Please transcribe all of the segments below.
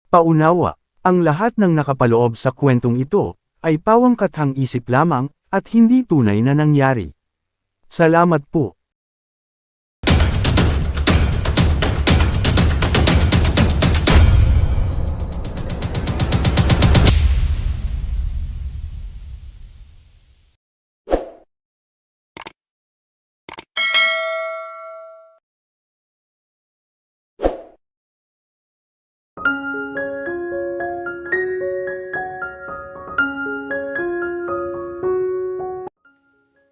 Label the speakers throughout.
Speaker 1: Paunawa, ang lahat ng nakapaloob sa kwentong ito, ay pawangkathang isip lamang, at hindi tunay na nangyari. Salamat po.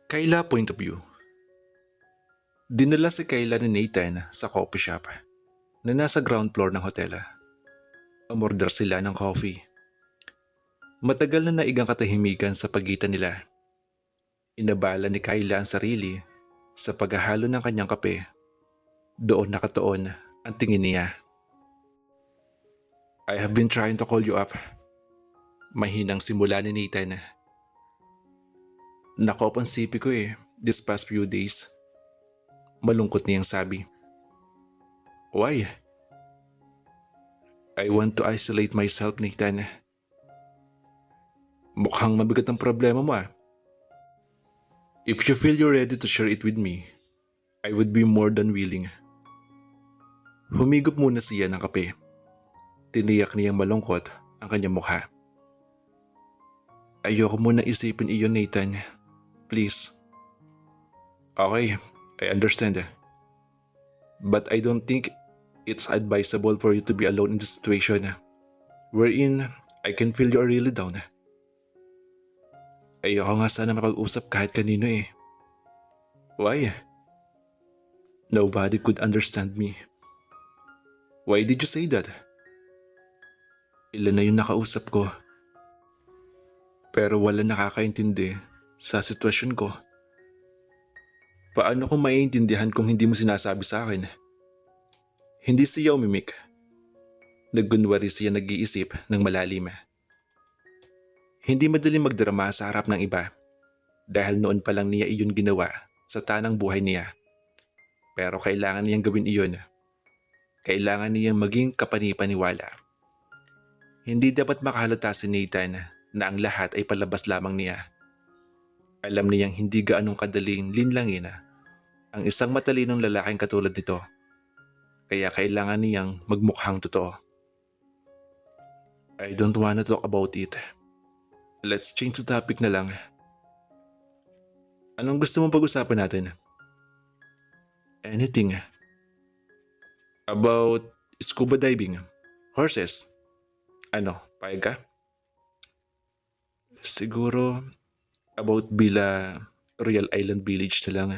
Speaker 2: Kayla point of view. Dinala si Kayla ni Nathan sa coffee shop na nasa ground floor ng hotel. Umorder sila ng coffee. Matagal na naigang katahimikan sa pagitan nila. Inabala ni Kayla ang sarili sa paghahalo ng kanyang kape. Doon nakatuon ang tingin niya. I have been trying to call you up. Mahinang simula ni Nathan. Nakopansipi ko this past few days. Malungkot niyang sabi. Why? I want to isolate myself, Nathan. Mukhang mabigat ang problema mo . If you feel you're ready to share it with me, I would be more than willing. Humigop muna siya ng kape. Tiniyak niyang malungkot ang kanyang mukha. Ayoko muna isipin iyon, Nathan. Please. Okay, I understand. But I don't think it's advisable for you to be alone in this situation wherein I can feel you are really down. Ayoko nga sana mapag-usap kahit kanino . Why? Nobody could understand me. Why did you say that? Ilan na yung nakausap ko. Pero wala nakakaintindi sa sitwasyon ko. Paano ko maiintindihan kung hindi mo sinasabi sa akin? Hindi siya umimik. Naggunwari siya nag-iisip ng malalim. Hindi madaling magdrama sa harap ng iba dahil noon pa lang niya iyon ginawa sa tanang buhay niya. Pero kailangan niyang gawin iyon. Kailangan niyang maging kapani-paniwala. Hindi dapat makahalata si Nathan na ang lahat ay palabas lamang niya. Alam niyang hindi gaanong kadaling linlangin ang isang matalinong lalaking katulad nito. Kaya kailangan niyang magmukhang totoo. I don't wanna talk about it. Let's change the topic na lang. Anong gusto mong pag-usapan natin? Anything. About scuba diving, horses. Ano, payag ka? Siguro about Villa Royal Island Village na lang,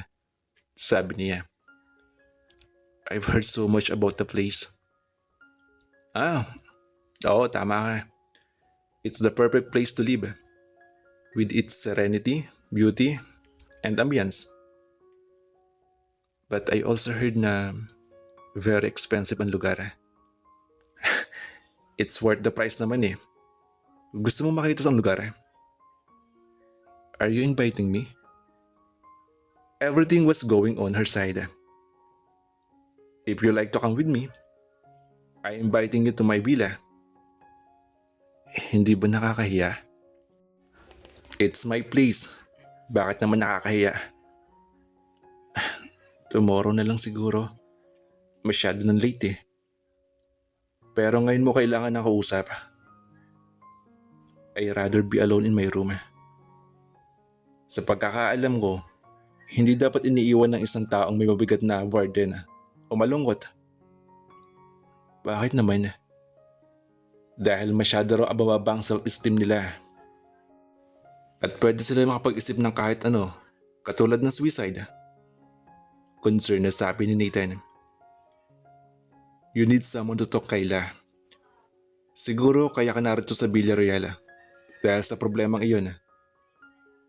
Speaker 2: sabi niya. I've heard so much about the place. Oo, tama ka. It's the perfect place to live. With its serenity, beauty, and ambience. But I also heard na very expensive ang lugar. It's worth the price naman . Gusto mo makita sa lugar? Are you inviting me? Everything was going on her side. If you like to come with me, I'm inviting you to my villa. Hindi ba nakakahiya? It's my place. Bakit naman nakakahiya? Tomorrow na lang siguro. Masyado nang late . Pero ngayon mo kailangan ng kausap. I'd rather be alone in my room. Sa pagkakaalam ko, hindi dapat iniiwan ng isang taong may mabigat na burden o malungkot. Bakit naman? Dahil masyado raw abababa ang self-esteem nila. At pwede sila makapag-isip ng kahit ano, katulad ng suicide. Concern na sabi ni Nathan. You need someone to talk, Kayla. Siguro kaya ka narito sa Villa Royal dahil sa problemang iyon.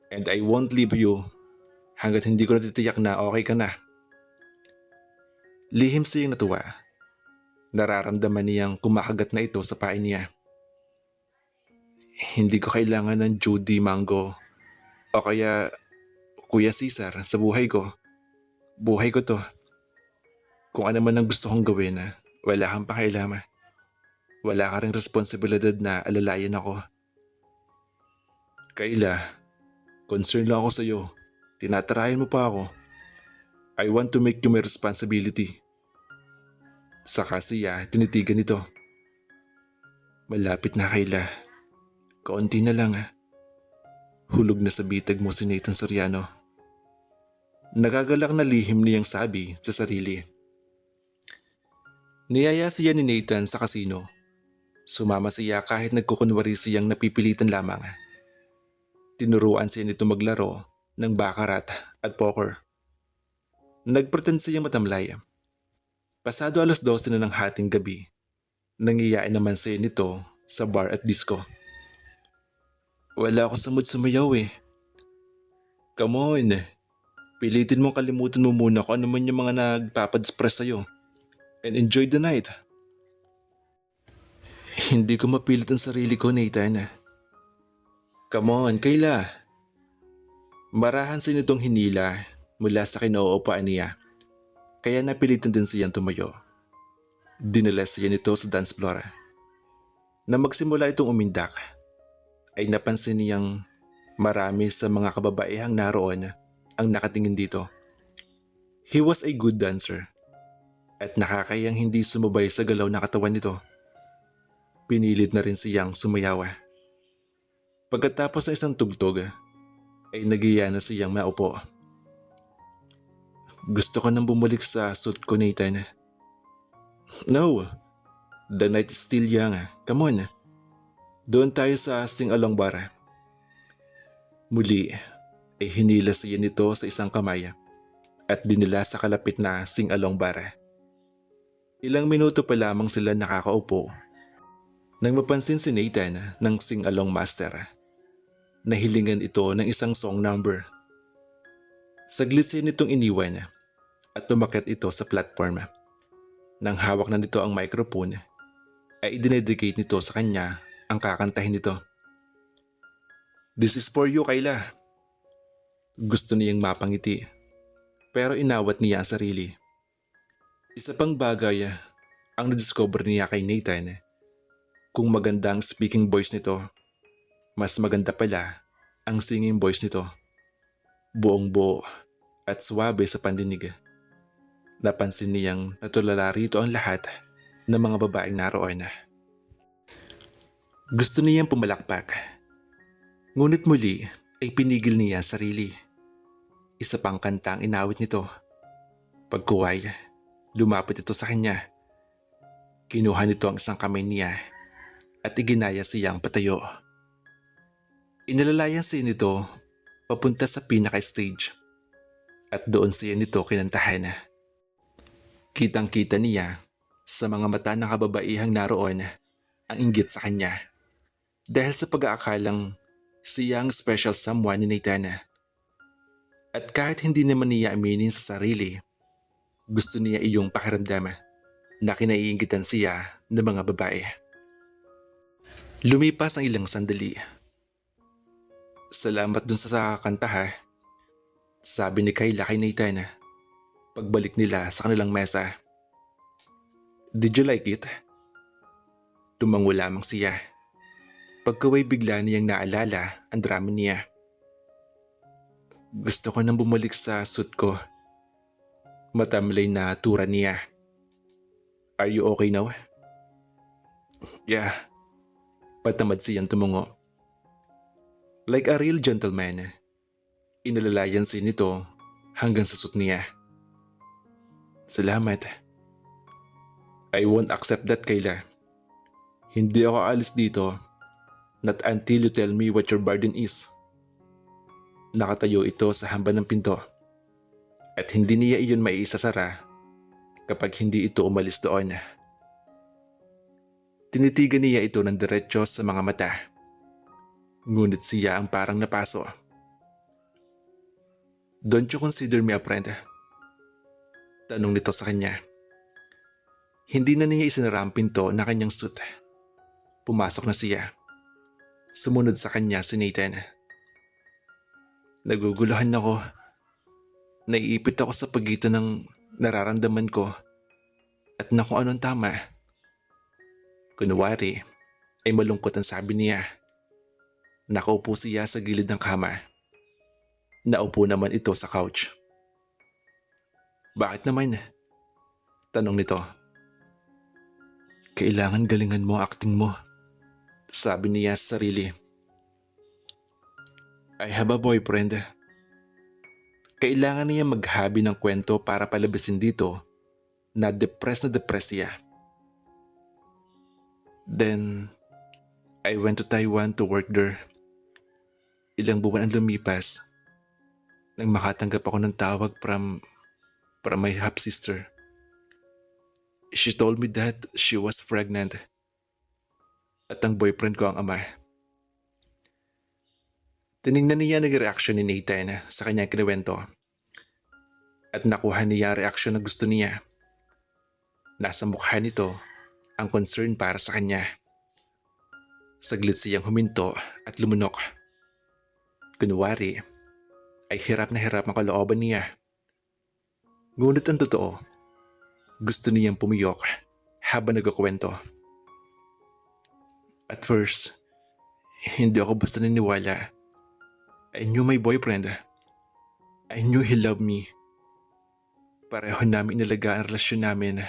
Speaker 2: And I won't leave you hanggat hindi ko natitiyak na okay ka na. Lihim siyang natuwa. Nararamdaman niyang kumakagat na ito sa pain niya. Hindi ko kailangan ng Judy Mango o kaya Kuya Cesar sa buhay ko. Buhay ko to. Kung ano man ang gusto kong gawin, wala kang pakialam. Wala ka ring responsibilidad na alalayan ako. Kayla, concern lang ako sa'yo. Tinatarayan mo pa ako. I want to make you my responsibility. Saka siya tinitigan nito. Malapit na, Kayla. Kaunti na lang. Hulog na sa bitag mo si Nathan Soriano. Nagagalak na lihim niyang sabi sa sarili. Niyaya siya ni Nathan sa kasino. Sumama siya kahit nagkukunwari siyang napipilitan lamang. Tinuruan siya nito maglaro ng baccarat at poker. Nagpretend siyang matamlay. Pasado 12:00 na ng hating gabi, nangiyain naman siya nito sa bar at disco. Wala ako sa mood sumayaw eh. Come on, pilitin mong kalimutan mo muna kung ano man yung mga nagpapadispress sa'yo and enjoy the night. Hindi ko mapilit ang sarili ko, Nathan. Come on, Kayla. Marahan siya nitong hinila mula sa kinauupaan niya, kaya napilitan din siyang tumayo. Dinala siya nito sa dance floor. Na magsimula itong umindak, ay napansin niyang marami sa mga kababaihang naroon ang nakatingin dito. He was a good dancer at nakakayang hindi sumabay sa galaw na katawan nito. Pinilit na rin siyang sumayaw. Pagkatapos ng isang tugtog, ay nagiya na siyang maupo. Gusto ko nang bumalik sa suit ko, Nathan. No, the night is still young. Come on. Doon tayo sa sing-along bar. Muli ay hinila siya nito sa isang kamay at dinala sa kalapit na sing-along bar. Ilang minuto pa lamang sila nakakaupo nang mapansin si Nathan ng sing-along master. Nahilingan ito ng isang song number. Saglit siya nitong iniwan at tumakyat ito sa platform. Nang hawak na nito ang microphone, ay idinedicate nito sa kanya ang kakantahin nito. This is for you, Kayla. Gusto niyang mapangiti, pero inawat niya ang sarili. Isa pang bagay ang nadiscover niya kay Nathan. Kung maganda ang speaking voice nito, mas maganda pala ang singing voice nito. Buong-buo at suwabe sa pandinig. Napansin niyang natulala rito ang lahat ng mga babaeng naroon. Gusto niyang pumalakpak. Ngunit muli ay pinigil niya ang sarili. Isa pang kanta ang inawit nito. Pagkuway, lumapit ito sa kanya. Kinuha nito ang isang kamay niya at iginaya siyang patayo. Inalalayan siya nito papunta sa pinaka-stage at doon siya nito kinantahan. Kitang-kita niya sa mga mata ng kababaihang naroon ang inggit sa kanya dahil sa pag-aakalang siya ang special someone ni Nathan. At kahit hindi naman niya aminin sa sarili, gusto niya iyong pakiramdam na kinaiinggitan siya ng mga babae. Lumipas ang ilang sandali. Salamat dun sa kanta, sabi ni Kayla kay Nathan pagbalik nila sa kanilang mesa. Did you like it? Tumango lamang siya. Pagkaway bigla niyang naalala ang drama niya. Gusto ko nang bumalik sa suit ko. Matamlay na tura niya. Are you okay now? Yeah. Patamad siyang tumungo. Like a real gentleman, inalalayan siya nito hanggang sa suit niya. Salamat. I won't accept that, Kayla. Hindi ako alis dito, not until you tell me what your burden is. Nakatayo ito sa hamban ng pinto at hindi niya iyon maiisasara kapag hindi ito umalis doon. Tinitigan niya ito ng diretsyo sa mga mata. Ngunit siya ang parang napaso. Don't you consider me a friend? Tanong nito sa kanya. Hindi na niya isinara ang pinto na kanyang suit. Pumasok na siya. Sumunod sa kanya si Nathan. Naguguluhan ako. Naiipit ako sa pagitan ng nararamdaman ko at na kung anong tama. Kunwari ay malungkot ang sabi niya. Nakaupo siya sa gilid ng kama. Naupo naman ito sa couch. Bakit naman? Tanong nito. Kailangan galingan mo ang acting mo. Sabi niya sa sarili. I have a boyfriend. Kailangan niya maghabi ng kwento para palabasin dito na depressed siya. Then, I went to Taiwan to work there. Ilang buwan ang lumipas nang makatanggap ako ng tawag from my half-sister. She told me that she was pregnant at ang boyfriend ko ang ama. Tiningnan niya ang reaksyon ni Nathan sa kanyang kinuwento at nakuha niya ang reaksyon na gusto niya. Nasa mukha nito ang concern para sa kanya. Saglit siyang huminto at lumunok. Kunwari ay hirap na hirap ang kalooban niya. Ngunit ang totoo, gusto niyang pumiyok habang nagkukwento. At first, hindi ako basta niniwala. I knew my boyfriend. I knew he loved me. Pareho namin inalaga ang relasyon namin.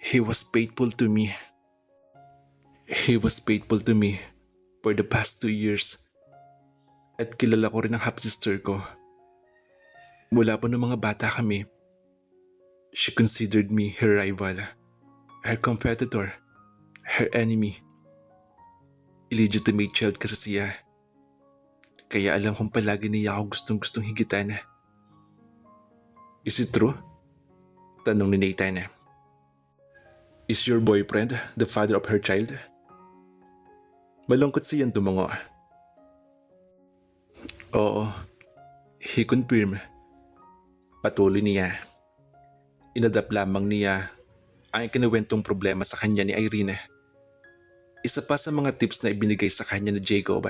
Speaker 2: He was faithful to me. He was faithful to me for the past 2 years. At kilala ko rin ang half-sister ko. Mula pa nung mga bata kami, she considered me her rival, her competitor, her enemy. Illegitimate child kasi siya. Kaya alam kong palagi niya ako gustong higitan. Is it true? Tanong ni Nathan. Is your boyfriend the father of her child? Malungkot siyang tumango. Oo, he confirmed. Patuloy niya. Inadapt lamang niya ang kinuwentong problema sa kanya ni Irene. Isa pa sa mga tips na ibinigay sa kanya ni Jacob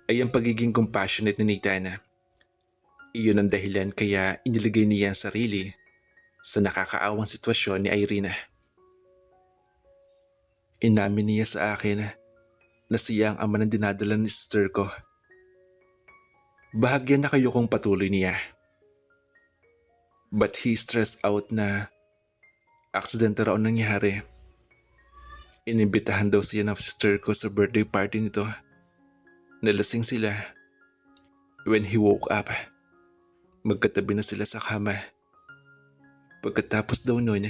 Speaker 2: ay ang pagiging compassionate ni Nathan. Iyon ang dahilan kaya iniligay niya ang sarili sa nakakaawang sitwasyon ni Irene. Inamin niya sa akin na siya ang ama ng dinadala ni sister ko. Bahagyan na kayo kung patuloy niya. But he stressed out na aksidente raw nangyari. Inimbitahan daw siya ng sister ko sa birthday party nito. Nalasing sila. When he woke up, magkatabi na sila sa kama. Pagkatapos daw nun,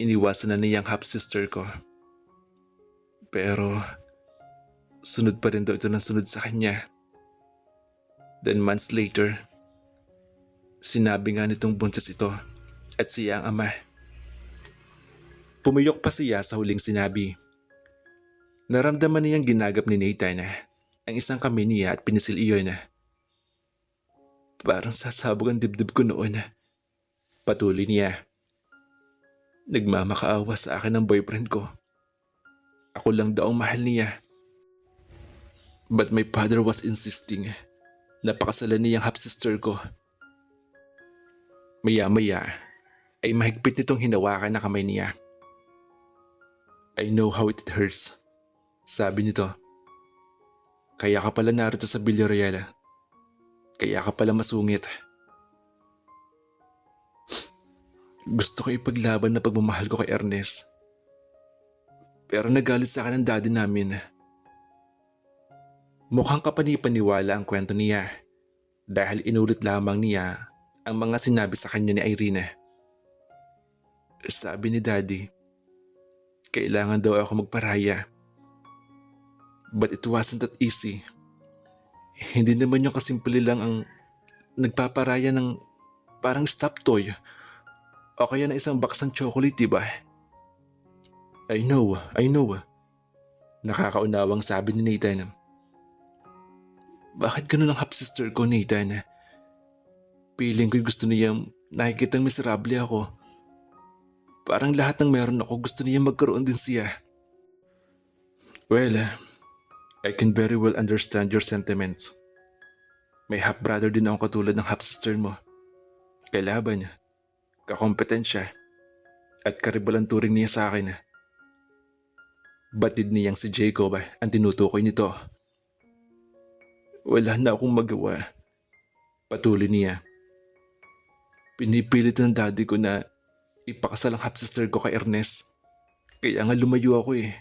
Speaker 2: iniwasan na niya ang half-sister ko. Pero, sunod pa rin daw ito ng sunod sa kanya. Then months later, sinabi nga nitong buntis ito at siya ang ama. Pumiyok pa siya sa huling sinabi. Naramdaman niyang ginagap ni Nathan ang isang kamay niya at pinisil iyon. Parang sasabog ang dibdib ko noon. Patuloy niya. Nagmamakaawa sa akin ang boyfriend ko. Ako lang daw ang mahal niya. But my father was insisting na pakasalan niyang half-sister ko. Maya-maya ay mahigpit nitong hinawakan na kamay niya. I know how it hurts, sabi nito. Kaya ka pala narito sa Villarreal. Kaya ka pala masungit. Gusto ko ipaglaban na pagmamahal ko kay Ernest. Pero nagalit sa akin ang daddy namin. Mukhang kapanipaniwala ang kwento niya dahil inulit lamang niya ang mga sinabi sa kanya ni Irene. Sabi ni daddy, kailangan daw ako magparaya. But it wasn't that easy. Hindi naman yung kasimple lang ang nagpaparaya ng parang stop toy o kaya na isang box ng chocolate, diba? I know. Nakakaunawang sabi ni Nathan. Bakit ganun ang half-sister ko, Nathan? Feeling ko'y gusto niyang nakikitang miserable ako. Parang lahat ng meron ako gusto niya magkaroon din siya. Well, I can very well understand your sentiments. May half-brother din ako katulad ng half-sister mo. Kailaban, kakompetensya, at karibal ang turing niya sa akin. Batid niyang si Jacob ang tinutukoy nito. Wala na akong magawa. Patuloy niya. Pinipilit ng daddy ko na ipakasal ang half-sister ko kay Ernest. Kaya nga lumayo ako eh.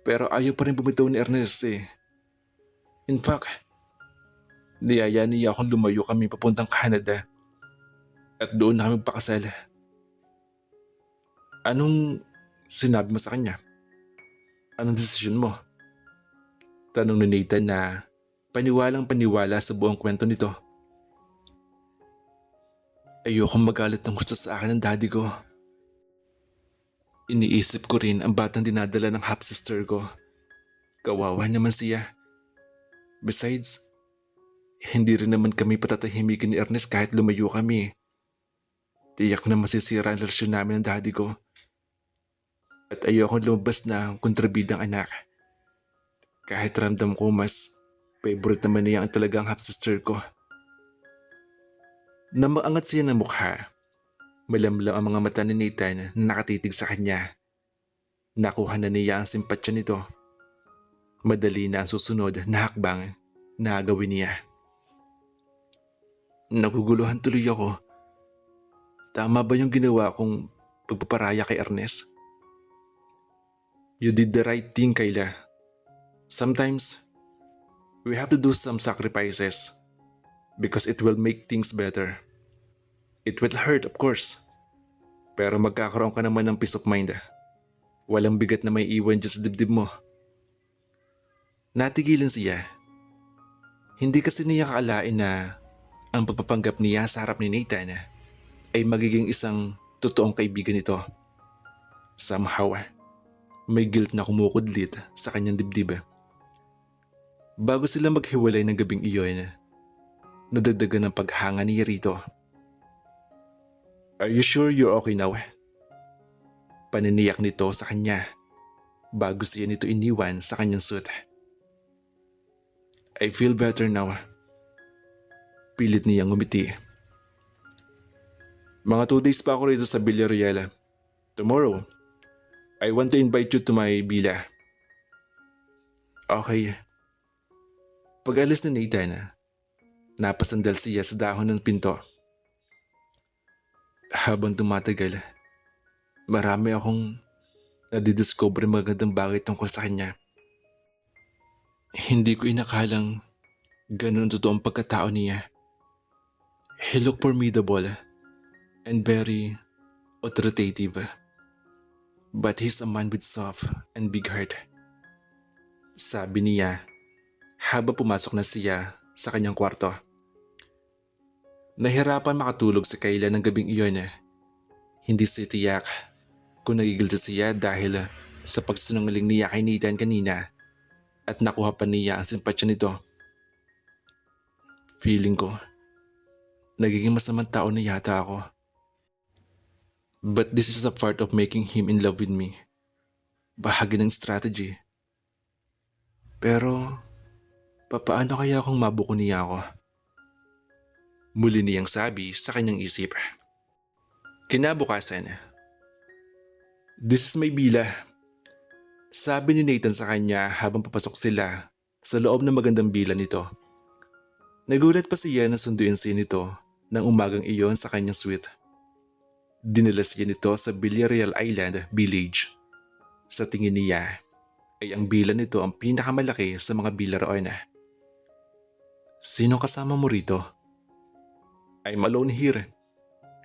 Speaker 2: Pero ayaw pa rin bumitaw ni Ernest eh. In fact, niyaya niya akong lumayo kami papuntang Canada. At doon na kami pakasal. Anong sinabi mo sa kanya? Anong desisyon mo? Tanong ni Nathan na paniwalang paniwala sa buong kwento nito. Ayokong magalit ng gusto sa akin ng daddy ko. Iniisip ko rin ang batang dinadala ng half-sister ko. Kawawa naman siya. Besides, hindi rin naman kami patatahimikin ni Ernest kahit lumayo kami. Tiyak na masisira ang relasyon namin ng daddy ko. At ayokong lumabas na kontrabidang anak. Kahit ramdam ko mas favorite naman niya ang talagang half-sister ko. Namaangat siya ng mukha. Malamlam ang mga mata ni Nathan na nakatitig sa kanya. Nakuha na niya ang simpatsya nito. Madali na ang susunod na hakbang na gawin niya. Naguguluhan tuloy ako. Tama ba yung ginawa kong pagpaparaya kay Ernest? You did the right thing, Kayla. Sometimes, we have to do some sacrifices because it will make things better. It will hurt, of course. Pero magkakaroon ka naman ng peace of mind. Walang bigat na may iwan dyan sa dibdib mo. Natigilan siya. Hindi kasi niya kaalain na ang pagpapanggap niya sa harap ni Nathan ay magiging isang totoong kaibigan nito. Somehow, may guilt na kumukudlit sa kanyang dibdib. Bago sila maghiwalay ng gabing iyon, nadagdagan ng paghanga niya rito. Are you sure you're okay now? Paniniyak nito sa kanya bago siya nito iniwan sa kanyang suit. I feel better now. Pilit niyang ngumiti. Mga 2 days pa ako rito sa Villarreal. Tomorrow, I want to invite you to my villa. Okay. Pag-alis ni Nathan, napasandal siya sa dahon ng pinto. Habang tumatagal, marami akong nadidiscover magandang bagay tungkol sa kanya. Hindi ko inakalang ganun ang totoong pagkatao niya. He looked formidable and very authoritative. But he's a man with soft and big heart. Sabi niya habang pumasok na siya sa kanyang kwarto. Nahirapan makatulog si Kayla ng gabing iyon. Hindi siya tiyak kung nagigilty siya dahil sa pagsinungaling niya kay Nathan kanina at nakuha pa niya ang simpatsya nito. Feeling ko, nagiging masamang tao na yata ako. But this is a part of making him in love with me. Bahagi ng strategy. Pero, papaano kaya kung mabuko niya ako? Muli niyang sabi sa kanyang isip. Kinabukasan, this is my villa. Sabi ni Nathan sa kanya habang papasok sila sa loob ng magandang villa nito. Nagulat pa siya na sunduin siya nito ng umagang iyon sa kanyang suite. Dinala siya nito sa Villarreal Island Village. Sa tingin niya ay ang villa nito ang pinakamalaki sa mga villa roon. Sino kasama mo rito? I'm alone here.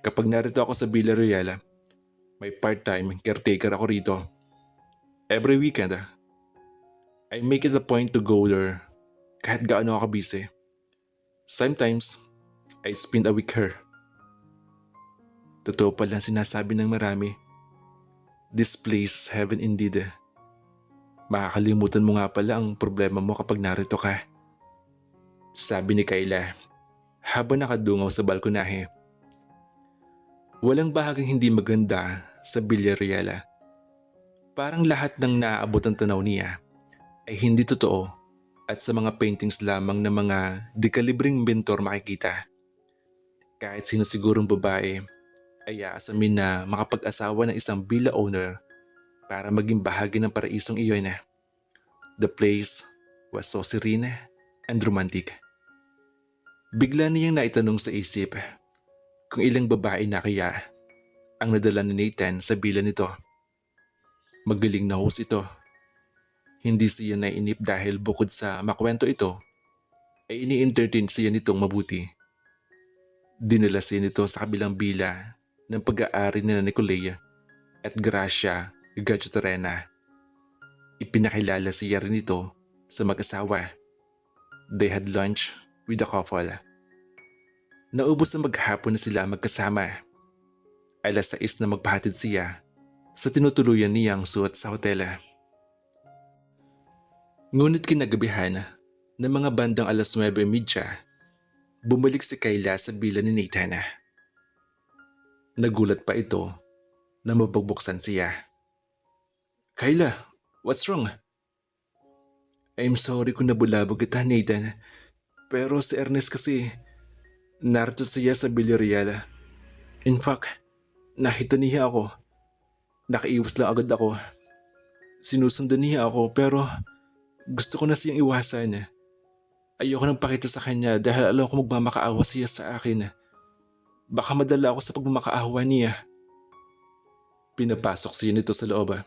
Speaker 2: Kapag narito ako sa Villarreal, may part-time caretaker ako rito. Every weekend, I make it a point to go there kahit gaano ako busy. Sometimes, I spend a week here. Totoo pala sinasabi ng marami. This place is heaven indeed. Makakalimutan mo nga pala ang problema mo kapag narito ka. Sabi ni Kayla habang nakadungaw sa balkonahe. Walang bahaging hindi maganda sa Villarreal. Parang lahat ng naaabot ang tanaw niya ay hindi totoo at sa mga paintings lamang ng mga dekalibreng inventor makikita. Kahit sino sigurong babae ay aasamin na makapag-asawa ng isang villa owner para maging bahagi ng paraisong iyon. The place was so serene and romantic. Bigla niyang naitanong sa isip kung ilang babae na kaya ang nadala ni Nathan sa bila nito. Magaling na host ito. Hindi siya naiinip dahil bukod sa makwento ito, ay ini-entertain siya nitong mabuti. Dinala siya nito sa kabilang bila ng pag-aari ni Nicolea at Gracia Gadgetarena. Ipinakilala siya rin ito sa mag-asawa. They had lunch with the couple. Naubos na maghapon na sila magkasama. Alas 6 na magpahatid siya sa tinutuluyan niyang suot sa hotel. Ngunit kinagabihan ng mga bandang alas 9:30, bumalik si Kayla sa bila ni Nathan. Nagulat pa ito na mapagbuksan siya. Kayla, what's wrong? I'm sorry kung nabulabog kita, Nathan. Pero si Ernest kasi, narito siya sa Villarreal. In fact, nakita niya ako. Nakaiwas lang agad ako. Sinusundan niya ako pero gusto ko na siyang iwasan. Ayoko nang pakita sa kanya dahil alam ko magmamakaawa siya sa akin. Baka madala ako sa pagmamakaawa niya. Pinapasok siya nito sa loob.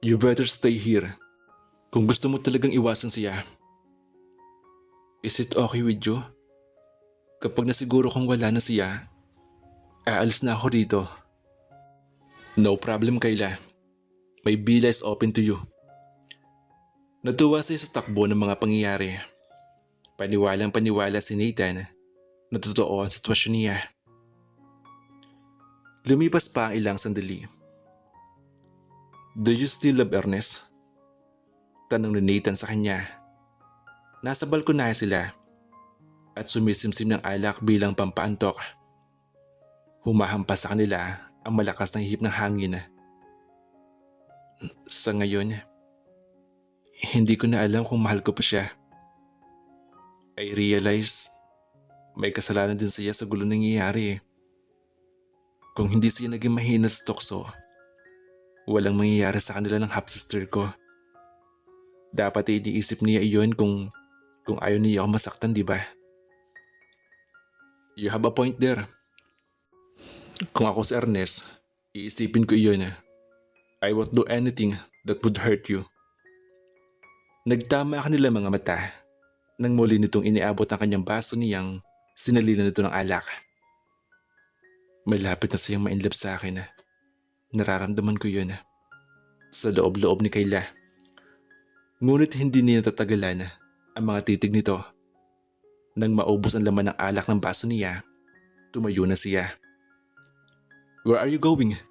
Speaker 2: You better stay here. Kung gusto mo talagang iwasan siya. Is it okay with you? Kapag nasiguro kong wala na siya, aalis na ako dito. No problem, Kayla. My villa is open to you. Natuwa siya sa takbo ng mga pangyayari. Paniwalang paniwala si Nathan na totoo ang sitwasyon niya. Lumipas pa ang ilang sandali. Do you still love Ernest? Tanong ni Nathan sa kanya. Nasa balkonahe sila at sumisimsim ng alak bilang pampaantok. Humahampas sa kanila ang malakas na hihip ng hangin. Sa ngayon, hindi ko na alam kung mahal ko pa siya. I realize may kasalanan din siya sa gulo nangyayari. Kung hindi siya naging mahina sa tukso, walang mangyayari sa kanila ng half-sister ko. Dapat ay iniisip niya iyon kung ayaw niya ako masaktan, di ba? You have a point there. Kung ako si Ernest, iisipin ko iyon. I won't do anything that would hurt you. Nagtama kanila mga mata nang muli nitong iniabot ang kanyang baso niyang sinalinan nito ng alak. Malapit na siyang ma-inlove sa akin. Nararamdaman ko yun. Sa loob-loob ni Kayla. Ngunit hindi niya natatagalan ang mga titig nito. Nang maubos ang laman ng alak ng baso niya, tumayo na siya. Where are you going?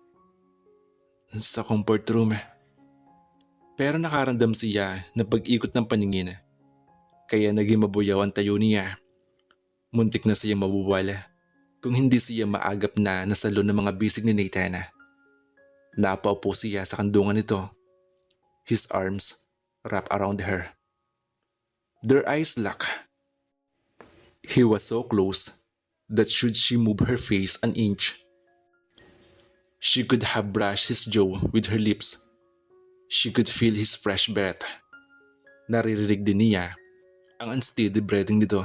Speaker 2: Sa comfort room. Pero nakaramdam siya na pag-ikot ng paningin. Kaya naging mabuyaw ang tayo niya. Muntik na siyang mabuwala kung hindi siya maagap na nasalo ng mga bisig ni Nathan. Napaupo siya sa kandungan nito. His arms wrapped around her. Their eyes locked. He was so close that should she move her face an inch, she could have brushed his jaw with her lips. She could feel his fresh breath. Naririnig din niya ang unsteady breathing nito.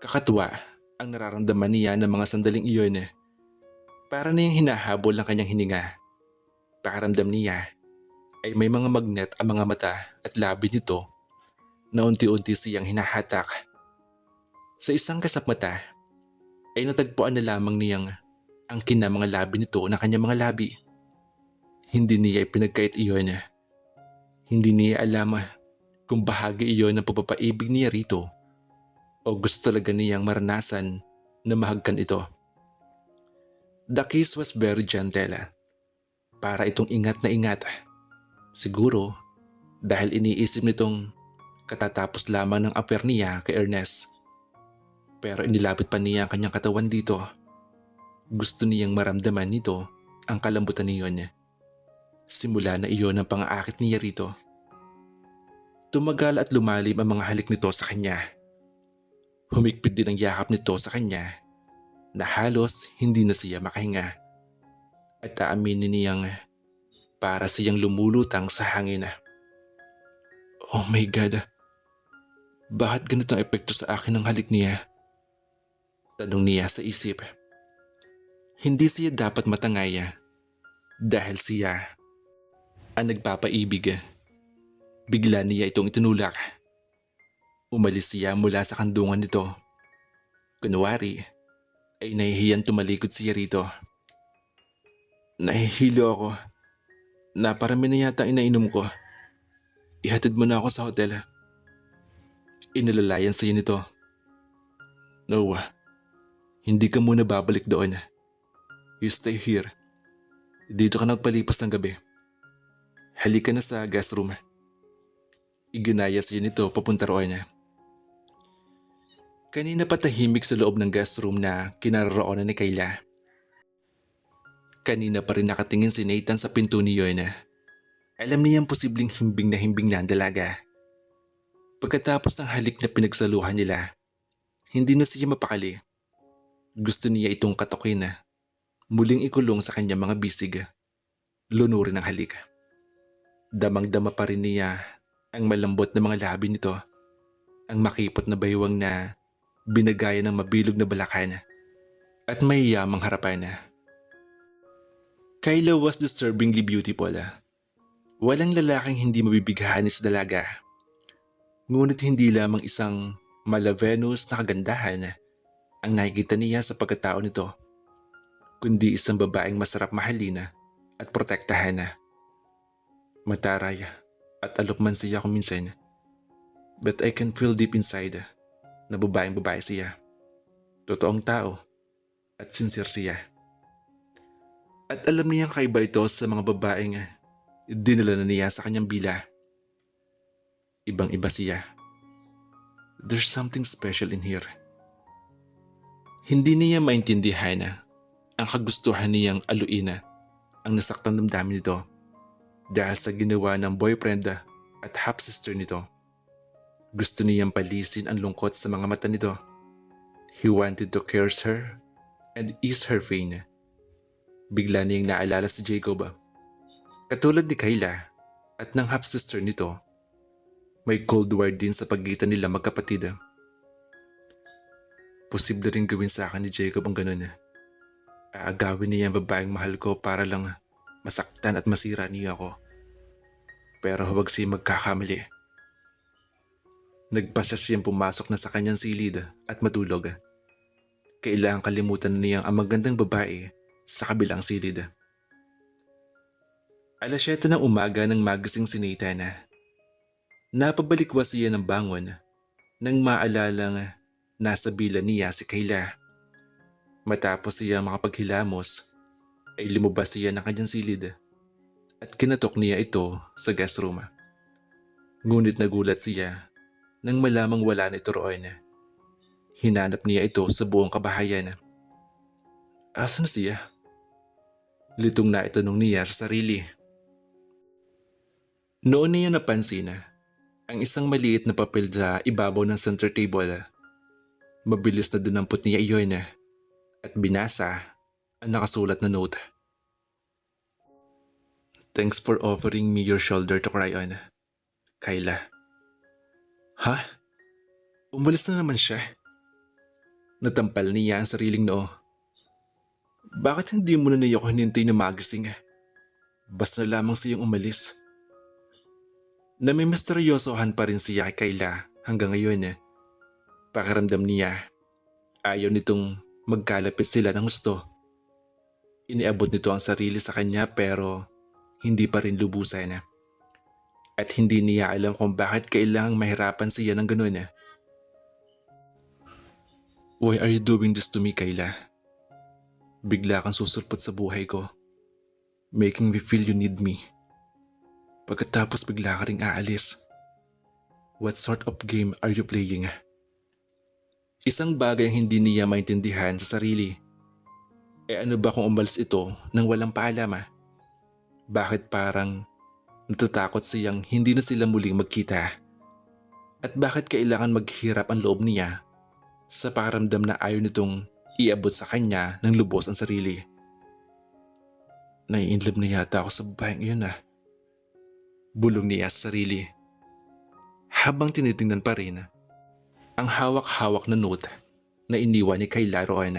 Speaker 2: Kakatuwa ang nararamdaman niya ng mga sandaling iyon. Para niyang hinahabol ang kanyang hininga. Pakaramdam niya ay may mga magnet ang mga mata at labi nito na unti-unti siyang hinahatak. Sa isang kasap mata ay natagpuan na lamang niyang ang mga labi nito ng kanyang mga labi. Hindi niya ipinagkait iyon. Hindi niya alam kung bahagi iyon ng pagpapaibig niya rito o gusto talaga niyang maranasan na mahagkan ito. The kiss was very gentle. Para itong ingat na ingat. Siguro dahil iniisip nitong katatapos lamang ng affair niya kay Ernest. Pero inilapit pa niya ang kanyang katawan dito. Gusto niyang maramdaman nito ang kalambutan niyon. Simula na iyon ang pang-aakit niya rito. Tumagal at lumalim ang mga halik nito sa kanya. Humigpit din ang yakap nito sa kanya na halos hindi na siya makahinga. At aaminin niyang para siyang lumulutang sa hangin. Oh my God, bakit ganito ang epekto sa akin ng halik niya? Tanong niya sa isip. Hindi siya dapat matangay dahil siya ang nagpapaibig. Bigla niya itong itinulak. Umalis siya mula sa kandungan nito. Kunwari ay nahihiyan tumalikod siya rito. Nahihilo ako. Naparami na yata inainom ko. Ihatid mo na ako sa hotel. Inalalayan siya nito. No, hindi ka muna babalik doon. You stay here. Dito ka nagpalipas ng gabi. Halika na sa guest room. Iginaya siya nito papunta roon. Kanina pa tahimik sa loob ng guest room na kinaroroonan ni Kayla. Kanina pa rin nakatingin si Nathan sa pinto niyon. Alam niyang posibleng himbing na ang dalaga. Pagkatapos ng halik na pinagsaluhan nila, hindi na siya mapakali. Gusto niya itong katokin muling ikulong sa kanyang mga bisig. Lunurin ang halik. Damang-dama pa rin niya ang malambot na mga labi nito, ang makipot na baywang na binagaya ng mabilog na balakan at mayayamang harapan. Kayla was disturbingly beautiful. Walang lalaking hindi mabibighahan sa dalaga. Ngunit hindi lamang isang mala-Venus na kagandahan ang nakikita niya sa pagkatao nito, kundi isang babaeng masarap mahalin at protektahan. Mataray at alok man siya kung minsan, but I can feel deep inside na babaeng-babae siya. Totoong tao at sincere siya. At alam niyang kaiba ito sa mga babaeng dinala na niya sa kanyang bila. Ibang-iba siya. There's something special in here. Hindi niya maintindihan ang kagustuhan niyang aluin ang nasaktang damdamin nito dahil sa ginawa ng boyfriend at half-sister nito. Gusto niyang palisin ang lungkot sa mga mata nito. He wanted to curse her and ease her pain. Bigla niyang naalala si Jacob. Katulad ni Kayla at ng half-sister nito, may cold war din sa pagitan nila magkapatid. Posible rin gawin sa akin ni Jacob ang ganun. Aagawin niya ang babaeng mahal ko para lang masaktan at masira niya ako. Pero huwag siya magkakamali. Nagpasya siyang pumasok na sa kanyang silid at matulog. Kailangang kalimutan niya ang magandang babae sa kabilang silid. 7:00 ng umaga nang magising si Nathan. Napabalikwas siya ng bangon nang maalalang nasa bila niya si Kayla. Matapos siya makapaghilamos ay lumabas siya ng kanyang silid at kinatok niya ito sa guest room. Ngunit nagulat siya nang malamang wala na ito roon. Hinanap niya ito sa buong kabahayan. Asan na siya? Litong na itanong niya sa sarili. Noon niya napansin ang isang maliit na papel sa ibabaw ng center table. Mabilis na dinampot niya iyon at binasa ang nakasulat na note. Thanks for offering me your shoulder to cry on, Kayla. Ha? Umalis na naman siya. Natampal niya ang sariling noo. Bakit hindi mo na niya ako hinintay na magising? Basta na lamang siyang umalis. Namimisteryosohan pa rin siya kay Kayla hanggang ngayon. Pakiramdam niya, ayaw nitong magkalapit sila ng gusto. Iniabot nito ang sarili sa kanya pero hindi pa rin lubusan. At hindi niya alam kung bakit kailangang mahirapan siya ng ganun. Why are you doing this to me, Kayla? Bigla kang susulpot sa buhay ko, making me feel you need me. Pagkatapos bigla ka ring aalis. What sort of game are you playing? Isang bagay ang hindi niya maintindihan sa sarili. Ano ba kung umalis ito nang walang paalam? Bakit parang natatakot siyang hindi na sila muling magkita? At bakit kailangan maghirap ang loob niya sa pakiramdam na ayaw nitong iabot sa kanya ng lubos ang sarili? Nai-inlove na yata ako sa babaeng iyon Bulong niya sa sarili. Habang tinitingnan pa rin ang hawak-hawak na note na iniwan ni Kayla roon